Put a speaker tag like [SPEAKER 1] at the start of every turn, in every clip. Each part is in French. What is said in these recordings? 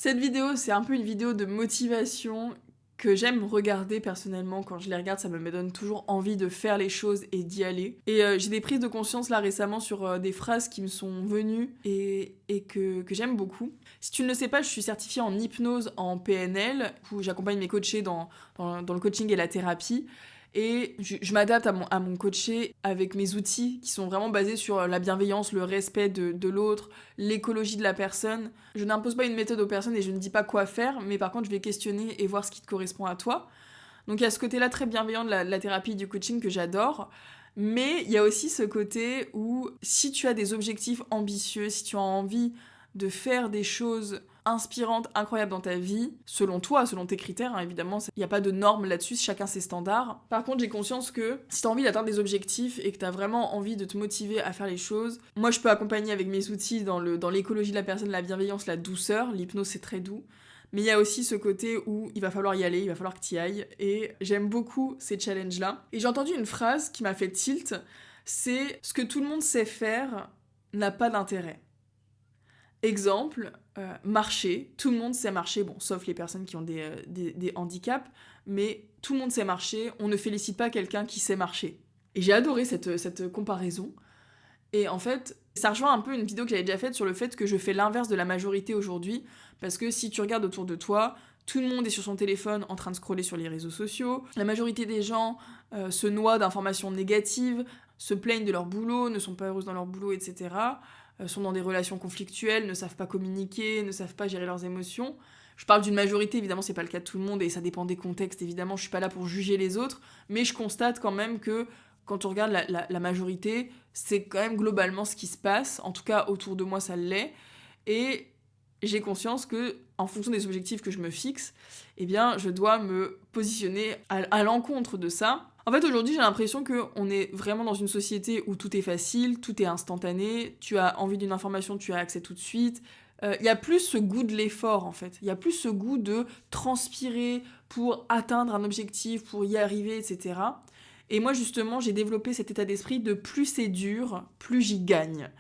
[SPEAKER 1] Cette vidéo, c'est un peu une vidéo de motivation que j'aime regarder personnellement. Quand je les regarde, ça me donne toujours envie de faire les choses et d'y aller. Et j'ai des prises de conscience là récemment sur des phrases qui me sont venues et que j'aime beaucoup. Si tu ne le sais pas, je suis certifiée en hypnose en PNL, où j'accompagne mes coachés dans le coaching et la thérapie. Et je m'adapte à mon coaché avec mes outils qui sont vraiment basés sur la bienveillance, le respect de l'autre, l'écologie de la personne. Je n'impose pas une méthode aux personnes et je ne dis pas quoi faire, mais par contre je vais questionner et voir ce qui te correspond à toi. Donc il y a ce côté-là très bienveillant de la thérapie, du coaching que j'adore. Mais il y a aussi ce côté où si tu as des objectifs ambitieux, si tu as envie de faire des choses inspirantes, incroyables dans ta vie, selon toi, selon tes critères, hein, évidemment, il n'y a pas de normes là-dessus, chacun ses standards. Par contre, j'ai conscience que si tu as envie d'atteindre des objectifs et que tu as vraiment envie de te motiver à faire les choses, moi je peux accompagner avec mes outils dans l'écologie de la personne, la bienveillance, la douceur, l'hypnose c'est très doux. Mais il y a aussi ce côté où il va falloir y aller, il va falloir que tu y ailles. Et j'aime beaucoup ces challenges-là. Et j'ai entendu une phrase qui m'a fait tilt, c'est « ce que tout le monde sait faire n'a pas d'intérêt ». Exemple, marcher. Tout le monde sait marcher, bon, sauf les personnes qui ont des handicaps, mais tout le monde sait marcher, on ne félicite pas quelqu'un qui sait marcher. Et j'ai adoré cette comparaison. Et en fait, ça rejoint un peu une vidéo que j'avais déjà faite sur le fait que je fais l'inverse de la majorité aujourd'hui, parce que si tu regardes autour de toi, tout le monde est sur son téléphone en train de scroller sur les réseaux sociaux, la majorité des gens se noient d'informations négatives, se plaignent de leur boulot, ne sont pas heureuses dans leur boulot, etc., sont dans des relations conflictuelles, ne savent pas communiquer, ne savent pas gérer leurs émotions. Je parle d'une majorité, évidemment c'est pas le cas de tout le monde, et ça dépend des contextes, évidemment, je suis pas là pour juger les autres, mais je constate quand même que quand on regarde la majorité, c'est quand même globalement ce qui se passe, en tout cas autour de moi ça l'est, et j'ai conscience que, en fonction des objectifs que je me fixe, eh bien je dois me positionner à l'encontre de ça. En fait aujourd'hui j'ai l'impression qu'on est vraiment dans une société où tout est facile, tout est instantané, tu as envie d'une information, tu as accès tout de suite. Il y a plus ce goût de l'effort en fait, il y a plus ce goût de transpirer pour atteindre un objectif, pour y arriver, etc. Et moi, justement, j'ai développé cet état d'esprit de plus c'est dur, plus j'y gagne.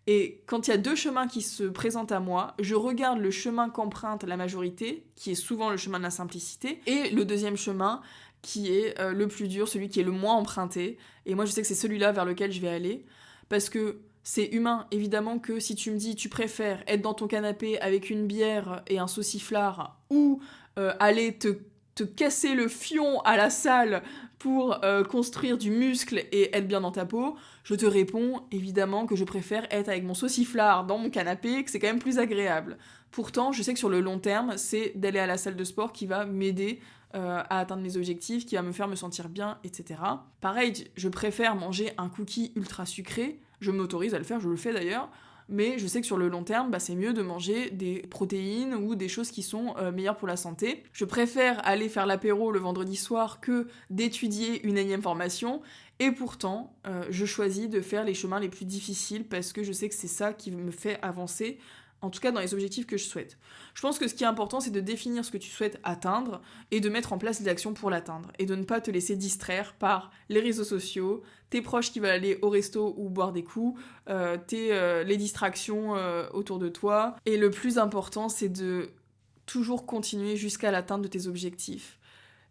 [SPEAKER 1] Et quand il y a deux chemins qui se présentent à moi, je regarde le chemin qu'emprunte la majorité, qui est souvent le chemin de la simplicité, et le deuxième chemin, qui est le plus dur, celui qui est le moins emprunté. Et moi, je sais que c'est celui-là vers lequel je vais aller, parce que c'est humain. Évidemment que si tu me dis tu préfères être dans ton canapé avec une bière et un sauciflard, ou aller te casser le fion à la salle pour construire du muscle et être bien dans ta peau, je te réponds évidemment que je préfère être avec mon sauciflard dans mon canapé, que c'est quand même plus agréable. Pourtant, je sais que sur le long terme, c'est d'aller à la salle de sport qui va m'aider à atteindre mes objectifs, qui va me faire me sentir bien, etc. Pareil, je préfère manger un cookie ultra sucré, je m'autorise à le faire, je le fais d'ailleurs, mais je sais que sur le long terme, c'est mieux de manger des protéines ou des choses qui sont meilleures pour la santé. Je préfère aller faire l'apéro le vendredi soir que d'étudier une énième formation, et pourtant, je choisis de faire les chemins les plus difficiles parce que je sais que c'est ça qui me fait avancer, en tout cas dans les objectifs que je souhaite. Je pense que ce qui est important, c'est de définir ce que tu souhaites atteindre et de mettre en place des actions pour l'atteindre, et de ne pas te laisser distraire par les réseaux sociaux, tes proches qui veulent aller au resto ou boire des coups, les distractions autour de toi. Et le plus important, c'est de toujours continuer jusqu'à l'atteinte de tes objectifs.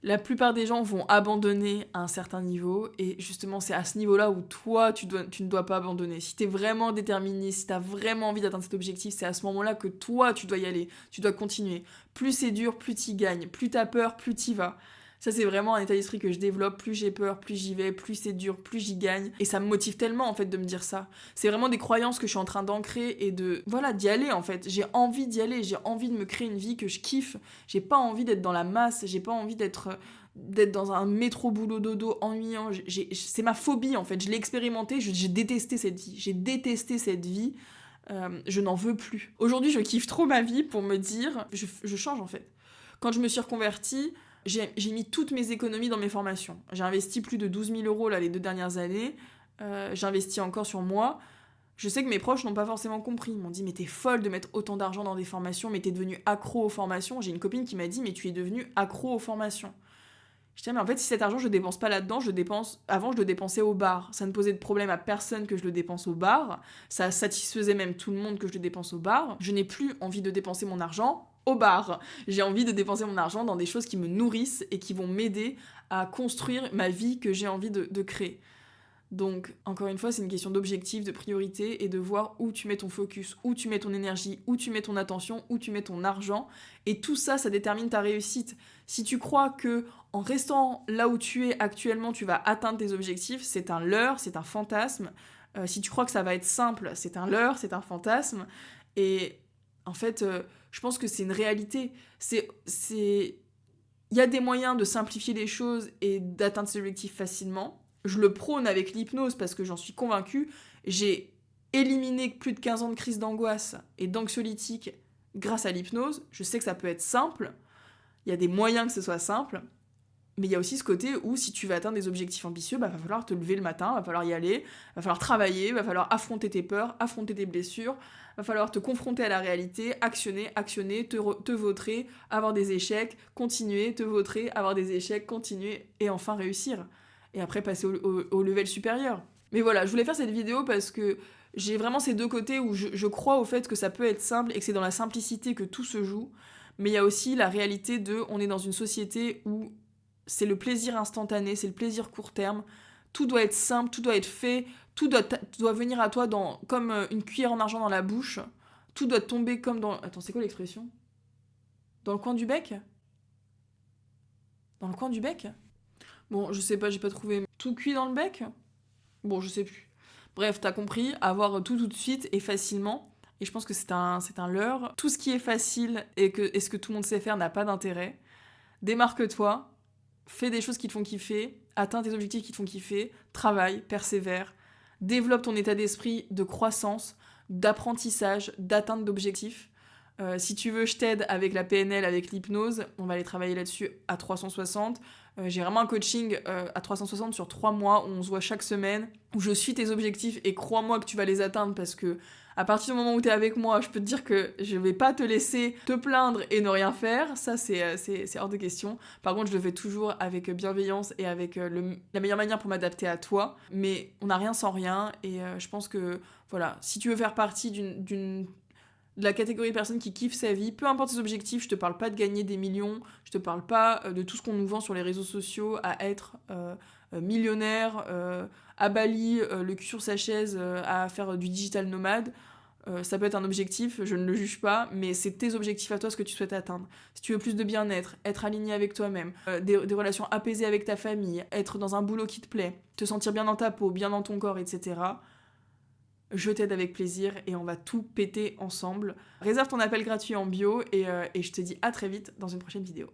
[SPEAKER 1] La plupart des gens vont abandonner à un certain niveau, et justement c'est à ce niveau-là où toi tu ne dois pas abandonner. Si t'es vraiment déterminé, si t'as vraiment envie d'atteindre cet objectif, c'est à ce moment-là que toi tu dois y aller, tu dois continuer. Plus c'est dur, plus t'y gagnes, plus t'as peur, plus t'y vas. Ça c'est vraiment un état d'esprit que je développe, plus j'ai peur, plus j'y vais, plus c'est dur, plus j'y gagne. Et ça me motive tellement en fait de me dire ça. C'est vraiment des croyances que je suis en train d'ancrer et d'y aller en fait. J'ai envie d'y aller, j'ai envie de me créer une vie que je kiffe. J'ai pas envie d'être dans la masse, j'ai pas envie d'être dans un métro boulot dodo ennuyant. C'est ma phobie en fait, je l'ai expérimenté, j'ai détesté cette vie. Je n'en veux plus. Aujourd'hui je kiffe trop ma vie pour me dire, je change en fait. Quand je me suis reconvertie, j'ai mis toutes mes économies dans mes formations. J'ai investi plus de 12 000 € là, les 2 dernières années. J'ai investi encore sur moi. Je sais que mes proches n'ont pas forcément compris. Ils m'ont dit « Mais t'es folle de mettre autant d'argent dans des formations, mais t'es devenue accro aux formations. » J'ai une copine qui m'a dit « Mais tu es devenue accro aux formations. » Je dis « Mais en fait, si cet argent, je le dépense pas là-dedans, avant, je le dépensais au bar. Ça ne posait de problème à personne que je le dépense au bar. Ça satisfaisait même tout le monde que je le dépense au bar. Je n'ai plus envie de dépenser mon argent au bar. J'ai envie de dépenser mon argent dans des choses qui me nourrissent et qui vont m'aider à construire ma vie que j'ai envie de créer. Donc, encore une fois, c'est une question d'objectif, de priorité et de voir où tu mets ton focus, où tu mets ton énergie, où tu mets ton attention, où tu mets ton argent. Et tout ça, ça détermine ta réussite. Si tu crois que en restant là où tu es actuellement, tu vas atteindre tes objectifs, c'est un leurre, c'est un fantasme. Si tu crois que ça va être simple, c'est un leurre, c'est un fantasme. Et en fait, je pense que c'est une réalité. Il y a des moyens de simplifier les choses et d'atteindre ses objectifs facilement. Je le prône avec l'hypnose parce que j'en suis convaincue. J'ai éliminé plus de 15 ans de crise d'angoisse et d'anxiolytique grâce à l'hypnose. Je sais que ça peut être simple. Il y a des moyens que ce soit simple. Mais il y a aussi ce côté où si tu veux atteindre des objectifs ambitieux, va falloir te lever le matin, va falloir y aller, va falloir travailler, va falloir affronter tes peurs, affronter tes blessures, va falloir te confronter à la réalité, actionner, te vautrer, avoir des échecs, continuer, te vautrer, avoir des échecs, continuer et enfin réussir. Et après passer au level supérieur. Mais voilà, je voulais faire cette vidéo parce que j'ai vraiment ces deux côtés où je crois au fait que ça peut être simple et que c'est dans la simplicité que tout se joue. Mais il y a aussi la réalité de on est dans une société où c'est le plaisir instantané, c'est le plaisir court terme. Tout doit être simple, tout doit être fait, tout doit venir à toi comme une cuillère en argent dans la bouche. Tout doit tomber comme dans... Attends, c'est quoi l'expression? Dans le coin du bec? Dans le coin du bec? Bon, je sais pas, j'ai pas trouvé. Tout cuit dans le bec? Bon, je sais plus. Bref, t'as compris, avoir tout de suite et facilement. Et je pense que c'est un leurre. Tout ce qui est facile et ce que tout le monde sait faire n'a pas d'intérêt. Démarque-toi, fais des choses qui te font kiffer, atteins tes objectifs qui te font kiffer, travaille, persévère, développe ton état d'esprit de croissance, d'apprentissage, d'atteinte d'objectifs. Si tu veux, je t'aide avec la PNL, avec l'hypnose. On va aller travailler là-dessus à 360. J'ai vraiment un coaching à 360 sur 3 mois où on se voit chaque semaine, où je suis tes objectifs et crois-moi que tu vas les atteindre parce que à partir du moment où tu es avec moi, je peux te dire que je vais pas te laisser te plaindre et ne rien faire. Ça, c'est hors de question. Par contre, je le fais toujours avec bienveillance et avec la meilleure manière pour m'adapter à toi. Mais on n'a rien sans rien et je pense que, voilà, si tu veux faire partie de la catégorie de personnes qui kiffent sa vie, peu importe ses objectifs, je te parle pas de gagner des millions, je te parle pas de tout ce qu'on nous vend sur les réseaux sociaux à être millionnaire, à Bali, le cul sur sa chaise, à faire du digital nomade. Ça peut être un objectif, je ne le juge pas, mais c'est tes objectifs à toi, ce que tu souhaites atteindre. Si tu veux plus de bien-être, être aligné avec toi-même, des relations apaisées avec ta famille, être dans un boulot qui te plaît, te sentir bien dans ta peau, bien dans ton corps, etc., je t'aide avec plaisir et on va tout péter ensemble. Réserve ton appel gratuit en bio et je te dis à très vite dans une prochaine vidéo.